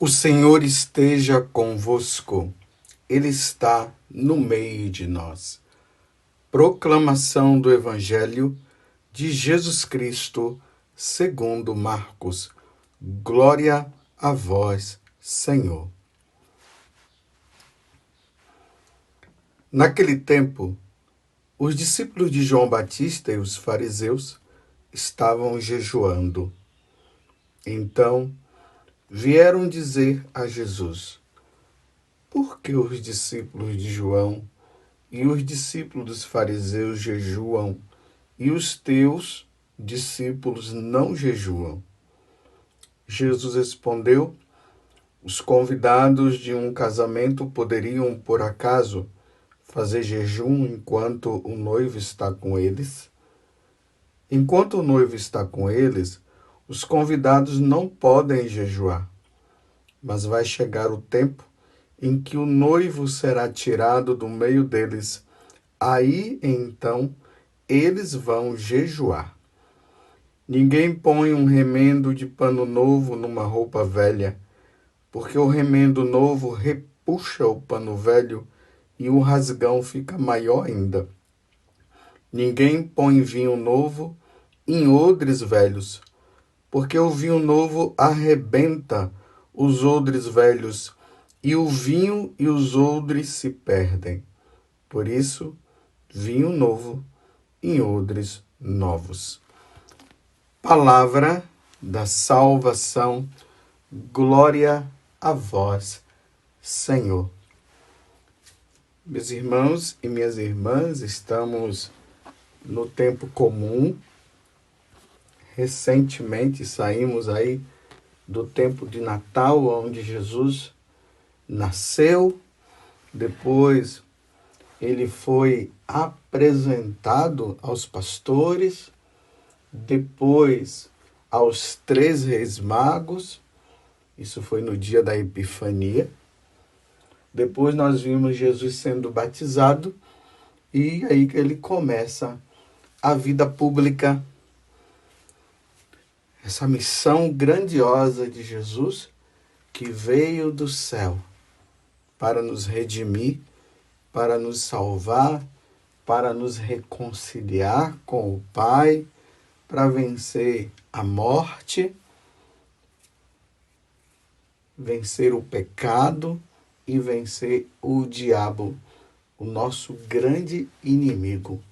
O Senhor esteja convosco, Ele está no meio de nós. Proclamação do Evangelho de Jesus Cristo, segundo Marcos. Glória a vós, Senhor. Naquele tempo, os discípulos de João Batista e os fariseus estavam jejuando. Então, vieram dizer a Jesus: por que os discípulos de João e os discípulos dos fariseus jejuam e os teus discípulos não jejuam? Jesus respondeu: os convidados de um casamento poderiam, por acaso, fazer jejum enquanto o noivo está com eles? Enquanto o noivo está com eles, os convidados não podem jejuar. Mas vai chegar o tempo em que o noivo será tirado do meio deles. Aí, então, eles vão jejuar. Ninguém põe um remendo de pano novo numa roupa velha, porque o remendo novo repuxa o pano velho e o rasgão fica maior ainda. Ninguém põe vinho novo em odres velhos, porque o vinho novo arrebenta os odres velhos, e o vinho e os odres se perdem. Por isso, vinho novo em odres novos. Palavra da salvação, glória a vós, Senhor. Meus irmãos e minhas irmãs, estamos no tempo comum. Recentemente saímos aí do tempo de Natal, onde Jesus nasceu. Depois ele foi apresentado aos pastores, depois aos 3 reis magos. Isso foi no dia da Epifania. Depois nós vimos Jesus sendo batizado e aí que ele começa a vida pública. Essa missão grandiosa de Jesus, que veio do céu para nos redimir, para nos salvar, para nos reconciliar com o Pai, para vencer a morte, vencer o pecado e vencer o diabo, o nosso grande inimigo.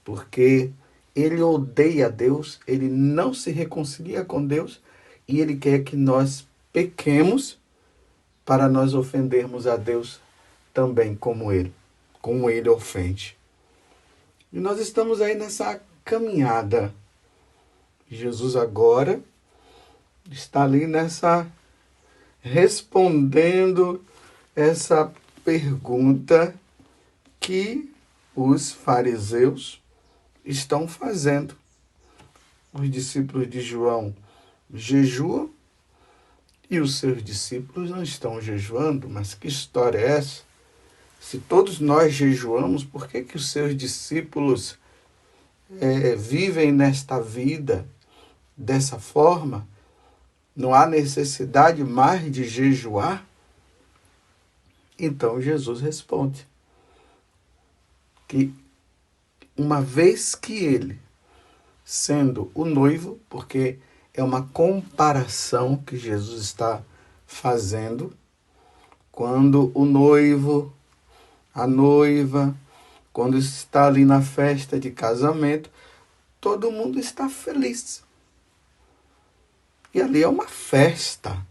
Porque ele odeia Deus, ele não se reconcilia com Deus e ele quer que nós pequemos para nós ofendermos a Deus também como ele ofende. E nós estamos aí nessa caminhada. Jesus agora está ali respondendo essa pergunta que os fariseus estão fazendo. Os discípulos de João jejuam e os seus discípulos não estão jejuando. Mas que história é essa? Se todos nós jejuamos, por que os seus discípulos vivem nesta vida dessa forma? Não há necessidade mais de jejuar? Então Jesus responde que uma vez que ele, sendo o noivo, porque é uma comparação que Jesus está fazendo, quando o noivo, a noiva, quando está ali na festa de casamento, todo mundo está feliz. E ali é uma festa.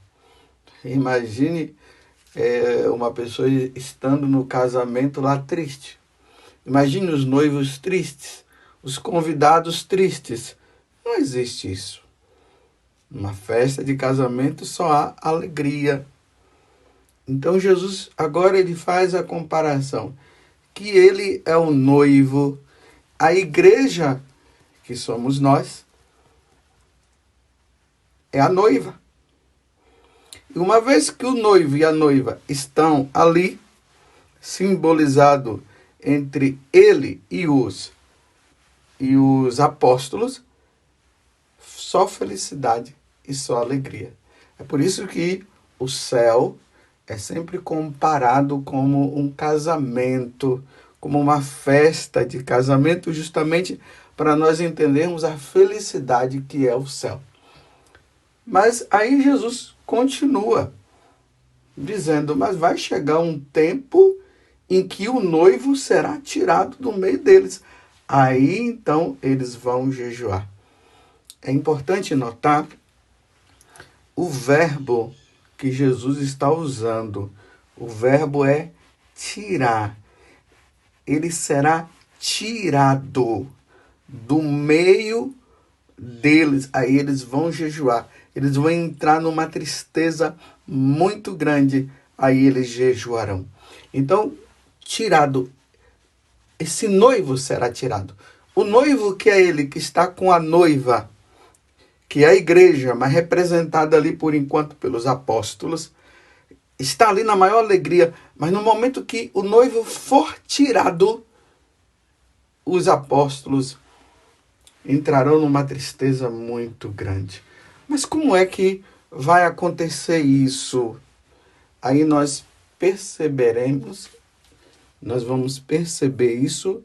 Imagine uma pessoa estando no casamento lá triste. Imagine os noivos tristes, os convidados tristes. Não existe isso. Numa festa de casamento só há alegria. Então Jesus agora ele faz a comparação, que ele é o noivo, a igreja, que somos nós, é a noiva. E uma vez que o noivo e a noiva estão ali, simbolizado entre ele e os apóstolos, só felicidade e só alegria. É por isso que o céu é sempre comparado como um casamento, como uma festa de casamento, justamente para nós entendermos a felicidade que é o céu. Mas aí Jesus continua dizendo, mas vai chegar um tempo em que o noivo será tirado do meio deles. Aí então eles vão jejuar. É importante notar o verbo que Jesus está usando. O verbo é tirar. Ele será tirado do meio deles. Aí eles vão jejuar. Eles vão entrar numa tristeza muito grande. Aí eles jejuarão. Então, tirado. Esse noivo será tirado. O noivo que é ele que está com a noiva, que é a igreja, mas representada ali por enquanto pelos apóstolos, está ali na maior alegria, mas no momento que o noivo for tirado, os apóstolos entrarão numa tristeza muito grande. Mas como é que vai acontecer isso? Aí nós vamos perceber isso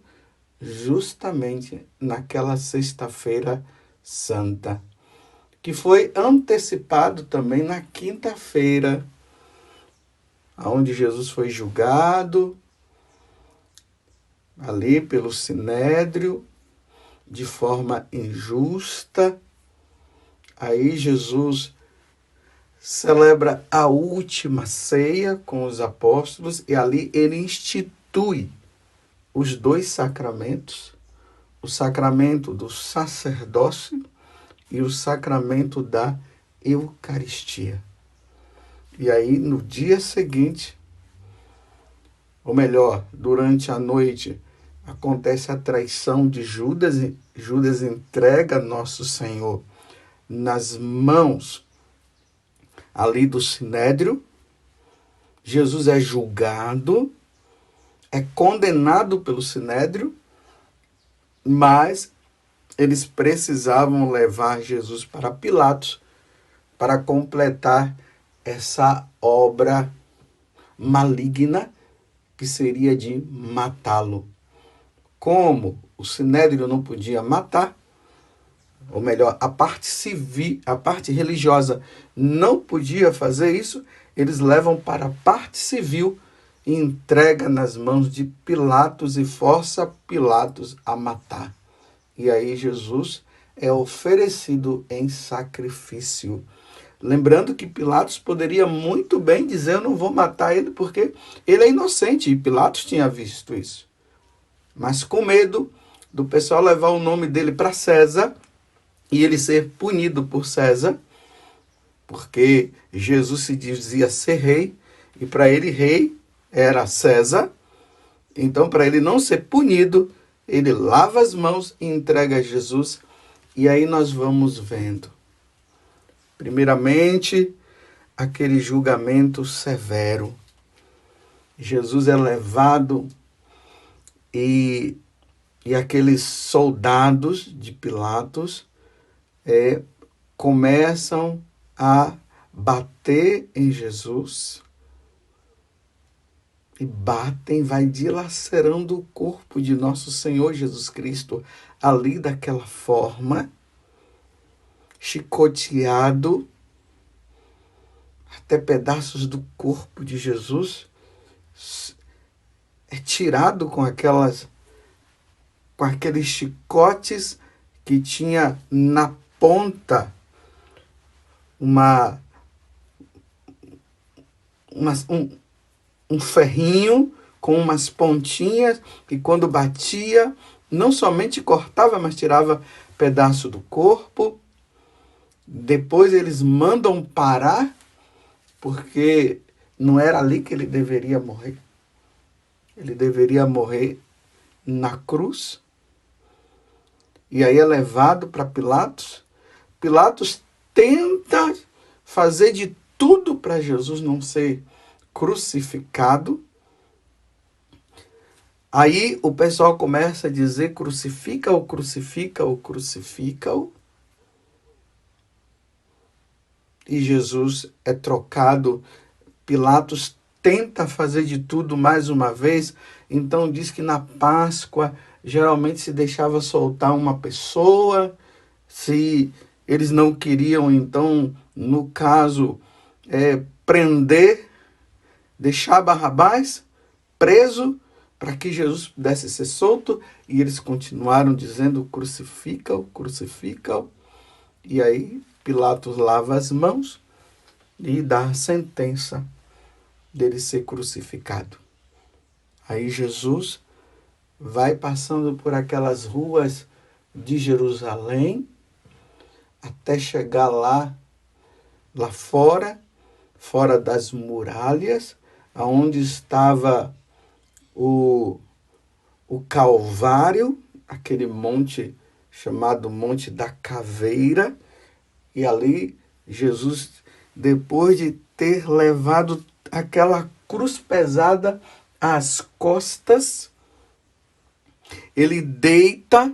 justamente naquela sexta-feira santa, que foi antecipado também na quinta-feira, onde Jesus foi julgado ali pelo Sinédrio de forma injusta. Aí Jesus celebra a última ceia com os apóstolos e ali ele institui os dois sacramentos, o sacramento do sacerdócio e o sacramento da Eucaristia. E aí, no dia seguinte, ou melhor, durante a noite, acontece a traição de Judas. Judas entrega nosso Senhor nas mãos ali do Sinédrio. Jesus é julgado, é condenado pelo Sinédrio, mas eles precisavam levar Jesus para Pilatos para completar essa obra maligna que seria de matá-lo. Como o Sinédrio não podia matar, ou melhor, a parte civil, a parte religiosa não podia fazer isso, eles levam para a parte civil e entrega nas mãos de Pilatos e força Pilatos a matar. E aí Jesus é oferecido em sacrifício. Lembrando que Pilatos poderia muito bem dizer, eu não vou matar ele porque ele é inocente, e Pilatos tinha visto isso. Mas com medo do pessoal levar o nome dele para César e ele ser punido por César, porque Jesus se dizia ser rei, e para ele rei era César. Então, para ele não ser punido, ele lava as mãos e entrega a Jesus. E aí nós vamos vendo. Primeiramente, aquele julgamento severo. Jesus é levado e aqueles soldados de Pilatos começam a bater em Jesus. E batem, vai dilacerando o corpo de nosso Senhor Jesus Cristo ali daquela forma, chicoteado, até pedaços do corpo de Jesus é tirado com aqueles chicotes que tinha na ponta um ferrinho com umas pontinhas que quando batia, não somente cortava, mas tirava pedaço do corpo. Depois eles mandam parar, porque não era ali que ele deveria morrer. Ele deveria morrer na cruz. E aí é levado para Pilatos. Pilatos tenta fazer de tudo para Jesus não ser crucificado. Aí o pessoal começa a dizer crucifica-o, crucifica-o, crucifica-o. e Jesus é trocado. Pilatos tenta fazer de tudo mais uma vez, então diz que na Páscoa geralmente se deixava soltar uma pessoa, se eles não queriam, então, no caso, prender, deixar Barrabás preso para que Jesus pudesse ser solto, e eles continuaram dizendo: crucifica-o, crucifica-o. E aí Pilatos lava as mãos e dá a sentença dele ser crucificado. Aí Jesus vai passando por aquelas ruas de Jerusalém até chegar lá fora das muralhas, aonde estava o Calvário, aquele monte chamado Monte da Caveira, e ali Jesus, depois de ter levado aquela cruz pesada às costas, ele deita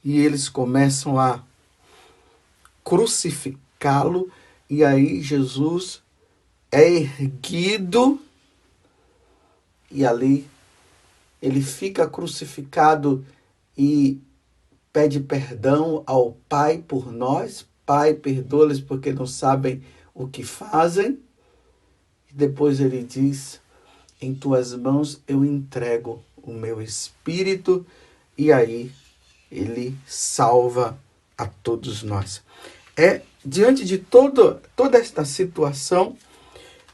e eles começam a crucificá-lo, e aí Jesus é erguido e ali ele fica crucificado e pede perdão ao Pai por nós. Pai, perdoa-lhes porque não sabem o que fazem. E depois ele diz: em tuas mãos eu entrego o meu espírito. E aí ele salva a todos nós. É diante de toda esta situação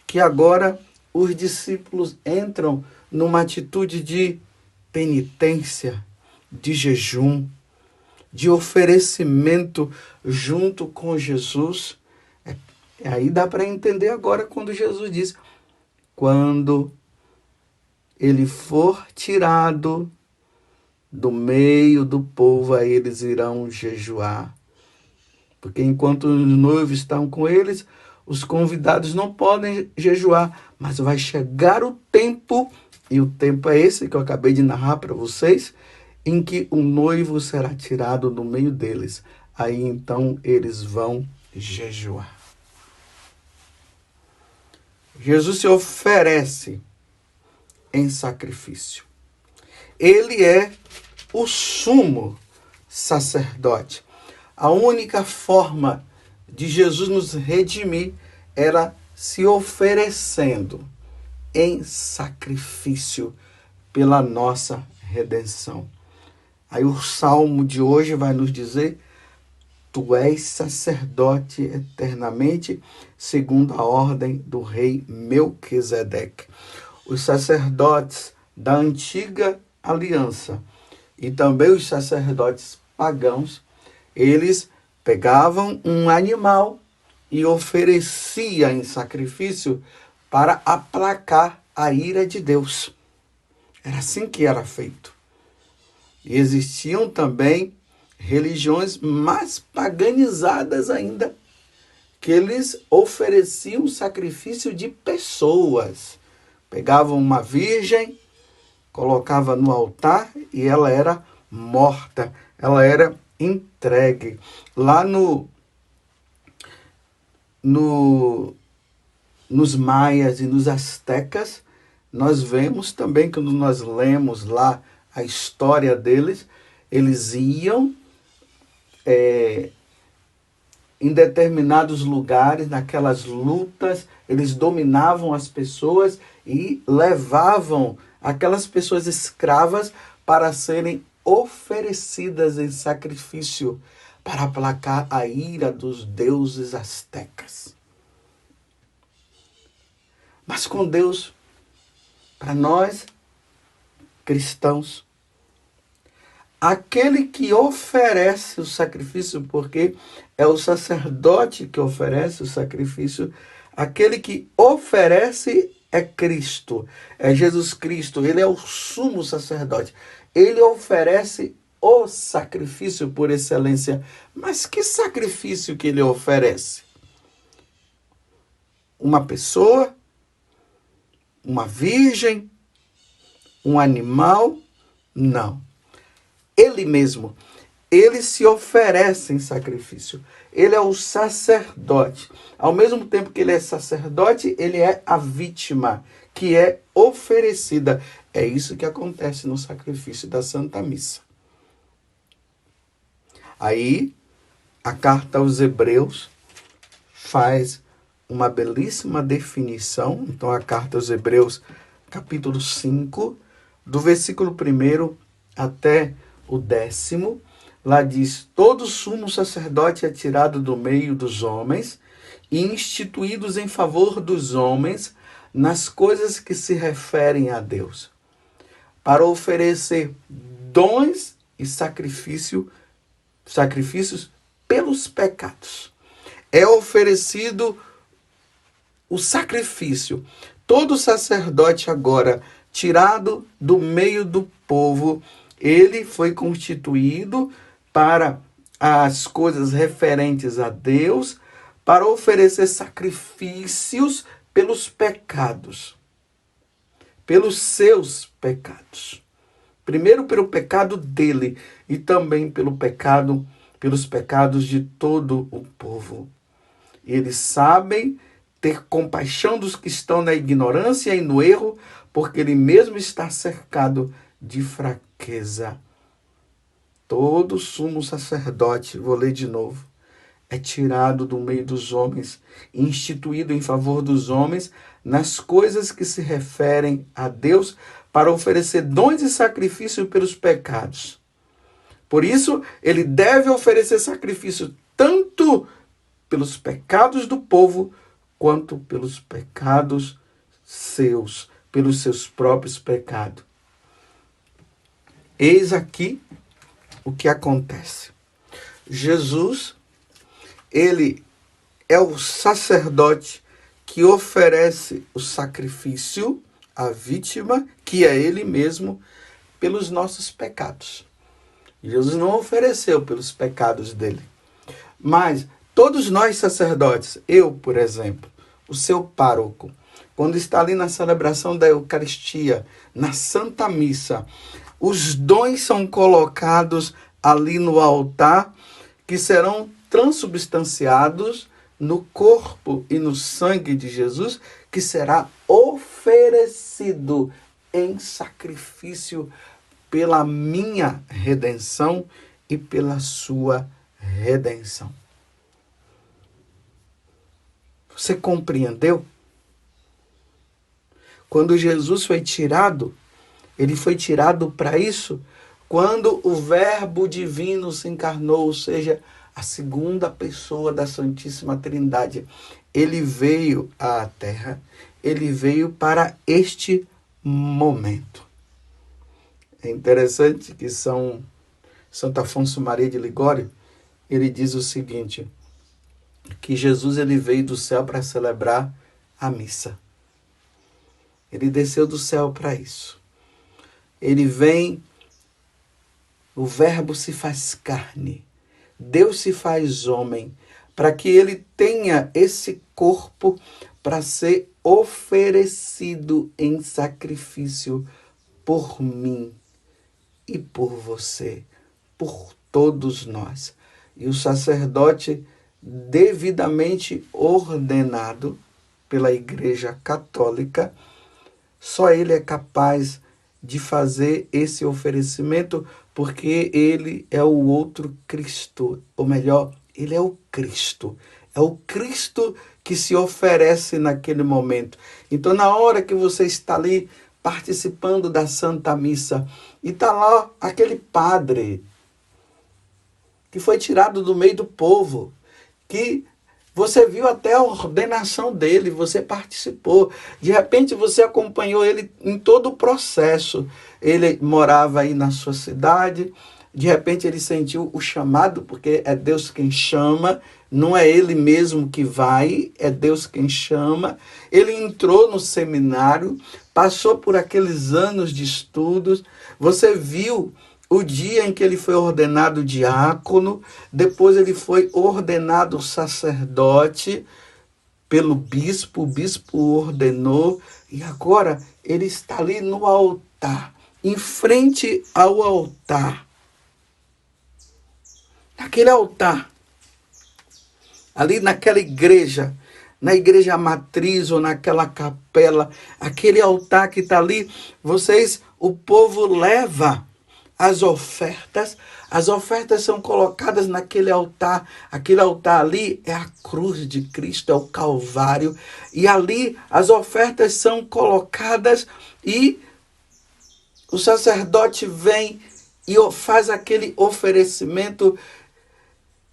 que agora os discípulos entram numa atitude de penitência, de jejum, de oferecimento junto com Jesus. Aí dá para entender agora quando Jesus diz: quando ele for tirado do meio do povo, aí eles irão jejuar. Porque enquanto os noivos estão com eles, os convidados não podem jejuar, mas vai chegar o tempo, e o tempo é esse que eu acabei de narrar para vocês, em que o noivo será tirado do meio deles. Aí então eles vão jejuar. Jesus se oferece em sacrifício. Ele é o sumo sacerdote. A única forma de Jesus nos redimir era se oferecendo em sacrifício pela nossa redenção. Aí o salmo de hoje vai nos dizer: tu és sacerdote eternamente, segundo a ordem do rei Melquisedeque. Os sacerdotes da antiga aliança e também os sacerdotes pagãos, eles pegavam um animal e ofereciam em sacrifício para aplacar a ira de Deus. Era assim que era feito. E existiam também religiões mais paganizadas ainda, que eles ofereciam sacrifício de pessoas. Pegavam uma virgem, colocava no altar e ela era morta, ela era entregue. Lá nos maias e nos astecas, nós vemos também, quando nós lemos lá a história deles, eles iam em determinados lugares, naquelas lutas, eles dominavam as pessoas e levavam aquelas pessoas escravas para serem oferecidas em sacrifício para aplacar a ira dos deuses astecas. Mas com Deus, para nós cristãos, aquele que oferece o sacrifício, porque é o sacerdote que oferece o sacrifício, aquele que oferece é Cristo, é Jesus Cristo, ele é o sumo sacerdote. Ele oferece o sacrifício por excelência. Mas que sacrifício que ele oferece? Uma pessoa, uma virgem, um animal? Não. Ele mesmo. ele se oferece em sacrifício. Ele é o sacerdote. Ao mesmo tempo que ele é sacerdote, ele é a vítima, que é oferecida. É isso que acontece no sacrifício da Santa Missa. Aí, a carta aos Hebreus faz uma belíssima definição. Então, a carta aos Hebreus, capítulo 5, do versículo 1 até o 10º, lá diz: todo sumo sacerdote é tirado do meio dos homens e instituídos em favor dos homens nas coisas que se referem a Deus, para oferecer dons e sacrifícios pelos pecados. É oferecido o sacrifício. Todo sacerdote agora, tirado do meio do povo, ele foi constituído para as coisas referentes a Deus, para oferecer sacrifícios pelos pecados, pelos seus pecados. Primeiro pelo pecado dele e também pelos pecados de todo o povo. Eles sabem ter compaixão dos que estão na ignorância e no erro, porque ele mesmo está cercado de fraqueza. Todo sumo sacerdote, vou ler de novo, é tirado do meio dos homens, instituído em favor dos homens, nas coisas que se referem a Deus, para oferecer dons e sacrifício pelos pecados. Por isso, ele deve oferecer sacrifício tanto pelos pecados do povo, quanto pelos pecados seus, pelos seus próprios pecados. Eis aqui o que acontece. Jesus, ele é o sacerdote que oferece o sacrifício à vítima, que é ele mesmo, pelos nossos pecados. Jesus não ofereceu pelos pecados dele. Mas todos nós sacerdotes, eu, por exemplo, o seu pároco, quando está ali na celebração da Eucaristia, na Santa Missa, os dons são colocados ali no altar, que serão transubstanciados no corpo e no sangue de Jesus, que será oferecido em sacrifício pela minha redenção e pela sua redenção. Você compreendeu? Quando Jesus foi tirado, ele foi tirado para isso quando o Verbo divino se encarnou, ou seja, a segunda pessoa da Santíssima Trindade. Ele veio à Terra, ele veio para este momento. É interessante que Santo Afonso Maria de Ligório, ele diz o seguinte, que Jesus ele veio do céu para celebrar a missa. Ele desceu do céu para isso. Ele vem, o Verbo se faz carne, Deus se faz homem, para que ele tenha esse corpo para ser oferecido em sacrifício por mim e por você, por todos nós. E o sacerdote devidamente ordenado pela Igreja Católica, só ele é capaz de fazer esse oferecimento, porque ele é o outro Cristo, ou melhor, ele é o Cristo. É o Cristo que se oferece naquele momento. Então, na hora que você está ali participando da Santa Missa, e está lá aquele padre que foi tirado do meio do povo, que você viu até a ordenação dele, você participou. De repente você acompanhou ele em todo o processo. Ele morava aí na sua cidade, de repente ele sentiu o chamado, porque é Deus quem chama, não é ele mesmo que vai, é Deus quem chama. Ele entrou no seminário, passou por aqueles anos de estudos, você viu o dia em que ele foi ordenado diácono, depois ele foi ordenado sacerdote pelo bispo, o bispo ordenou, e agora ele está ali no altar, em frente ao altar, aquele altar, ali naquela igreja, na igreja matriz ou naquela capela, aquele altar que está ali, o povo leva as ofertas são colocadas naquele altar. Aquele altar ali é a cruz de Cristo, é o Calvário. E ali as ofertas são colocadas e o sacerdote vem e faz aquele oferecimento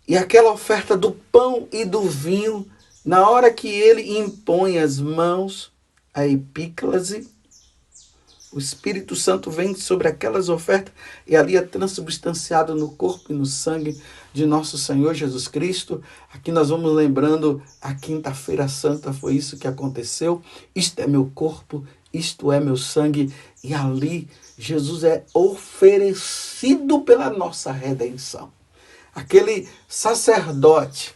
e aquela oferta do pão e do vinho. Na hora que ele impõe as mãos, a epíclase, o Espírito Santo vem sobre aquelas ofertas e ali é transubstanciado no corpo e no sangue de nosso Senhor Jesus Cristo. Aqui nós vamos lembrando a Quinta-feira Santa, foi isso que aconteceu. Isto é meu corpo, isto é meu sangue. E ali Jesus é oferecido pela nossa redenção. Aquele sacerdote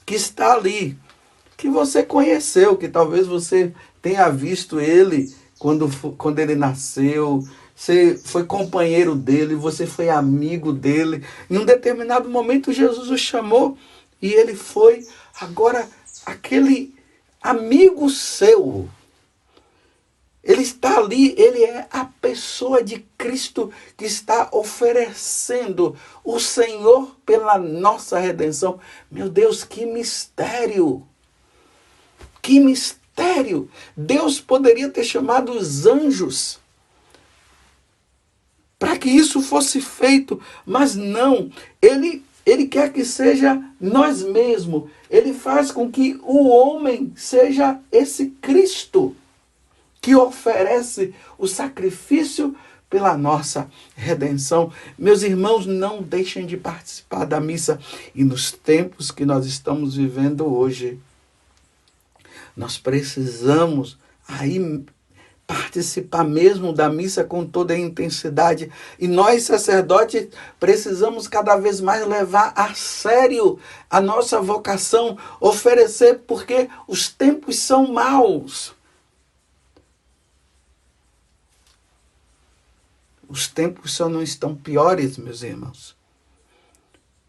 que está ali, que você conheceu, que talvez você tenha visto ele quando ele nasceu, você foi companheiro dele, você foi amigo dele. Em um determinado momento, Jesus o chamou e ele foi. Agora, aquele amigo seu, ele está ali, ele é a pessoa de Cristo que está oferecendo o Senhor pela nossa redenção. Meu Deus, que mistério! Que mistério! Deus poderia ter chamado os anjos para que isso fosse feito, mas não. Ele quer que seja nós mesmos. Ele faz com que o homem seja esse Cristo que oferece o sacrifício pela nossa redenção. Meus irmãos, não deixem de participar da missa. E nos tempos que nós estamos vivendo hoje, nós precisamos aí participar mesmo da missa com toda a intensidade. E nós, sacerdotes, precisamos cada vez mais levar a sério a nossa vocação, oferecer, porque os tempos são maus. Os tempos só não estão piores, meus irmãos,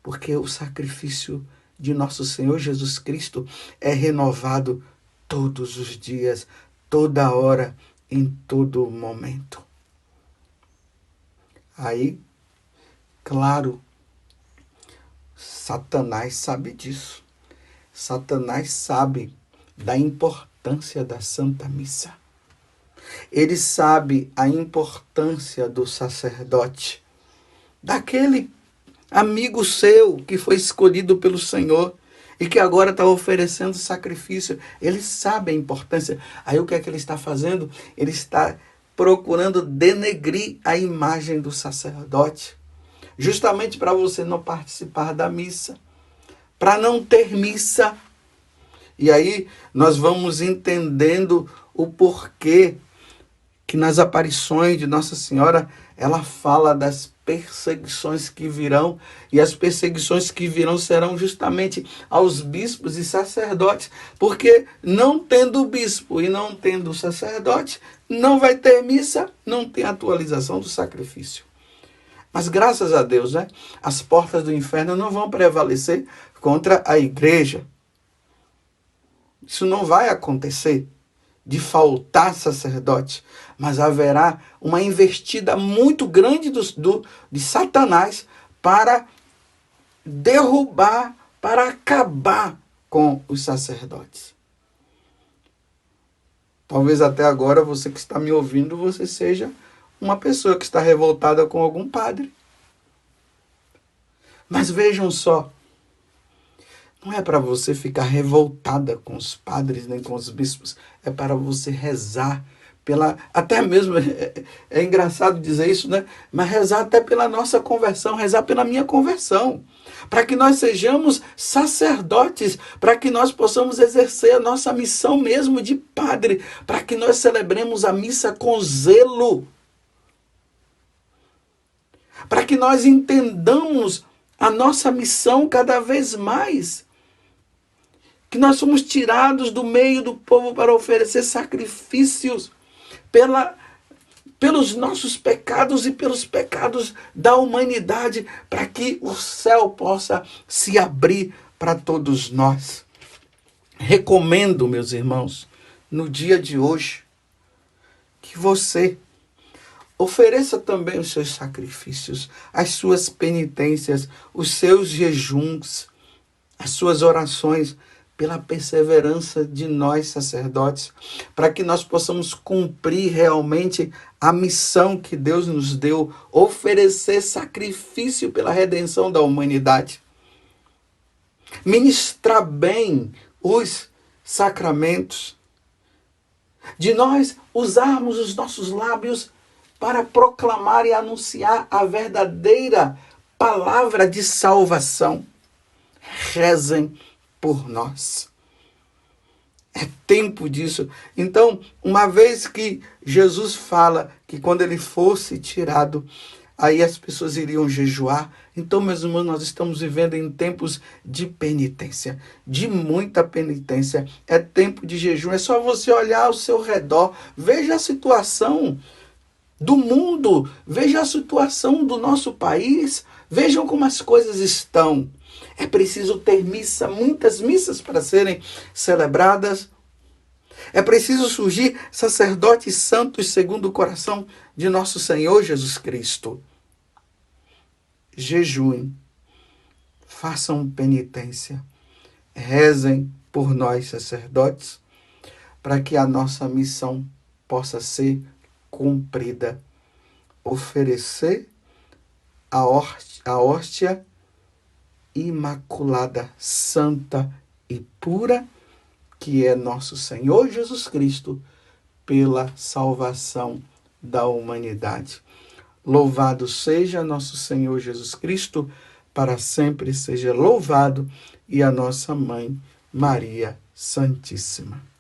porque o sacrifício de nosso Senhor Jesus Cristo é renovado todos os dias, toda hora, em todo momento. Aí, claro, Satanás sabe disso. Satanás sabe da importância da Santa Missa. Ele sabe a importância do sacerdote, daquele amigo seu que foi escolhido pelo Senhor e que agora está oferecendo sacrifício. Ele sabe a importância. Aí o que é que ele está fazendo? Ele está procurando denegrir a imagem do sacerdote, justamente para você não participar da missa, para não ter missa. E aí nós vamos entendendo o porquê que nas aparições de Nossa Senhora, ela fala das perseguições que virão, e as perseguições que virão serão justamente aos bispos e sacerdotes, porque não tendo bispo e não tendo sacerdote, não vai ter missa, não tem atualização do sacrifício. Mas graças a Deus, né, as portas do inferno não vão prevalecer contra a igreja. Isso não vai acontecer, de faltar sacerdote, mas haverá uma investida muito grande de Satanás para derrubar, para acabar com os sacerdotes. Talvez até agora você que está me ouvindo, você seja uma pessoa que está revoltada com algum padre. Mas vejam só, não é para você ficar revoltada com os padres nem com os bispos. É para você rezar pela... Até mesmo, é engraçado dizer isso, né? Mas rezar até pela nossa conversão, rezar pela minha conversão. Para que nós sejamos sacerdotes, para que nós possamos exercer a nossa missão mesmo de padre, para que nós celebremos a missa com zelo. Para que nós entendamos a nossa missão cada vez mais. Que nós somos tirados do meio do povo para oferecer sacrifícios pelos nossos pecados e pelos pecados da humanidade, para que o céu possa se abrir para todos nós. Recomendo, meus irmãos, no dia de hoje, que você ofereça também os seus sacrifícios, as suas penitências, os seus jejuns, as suas orações, pela perseverança de nós sacerdotes, para que nós possamos cumprir realmente a missão que Deus nos deu, oferecer sacrifício pela redenção da humanidade. Ministrar bem os sacramentos, de nós usarmos os nossos lábios para proclamar e anunciar a verdadeira palavra de salvação. Rezem por nós. É tempo disso. Então, uma vez que Jesus fala que quando ele fosse tirado, aí as pessoas iriam jejuar. Então, meus irmãos, nós estamos vivendo em tempos de penitência, de muita penitência. É tempo de jejum. É só você olhar ao seu redor, veja a situação do mundo, veja a situação do nosso país, vejam como as coisas estão. É preciso ter missa, muitas missas para serem celebradas. É preciso surgir sacerdotes santos segundo o coração de nosso Senhor Jesus Cristo. Jejuem, façam penitência, rezem por nós sacerdotes, para que a nossa missão possa ser cumprida. Oferecer a hóstia imaculada, santa e pura, que é nosso Senhor Jesus Cristo, pela salvação da humanidade. Louvado seja nosso Senhor Jesus Cristo, para sempre seja louvado, e a nossa Mãe Maria Santíssima.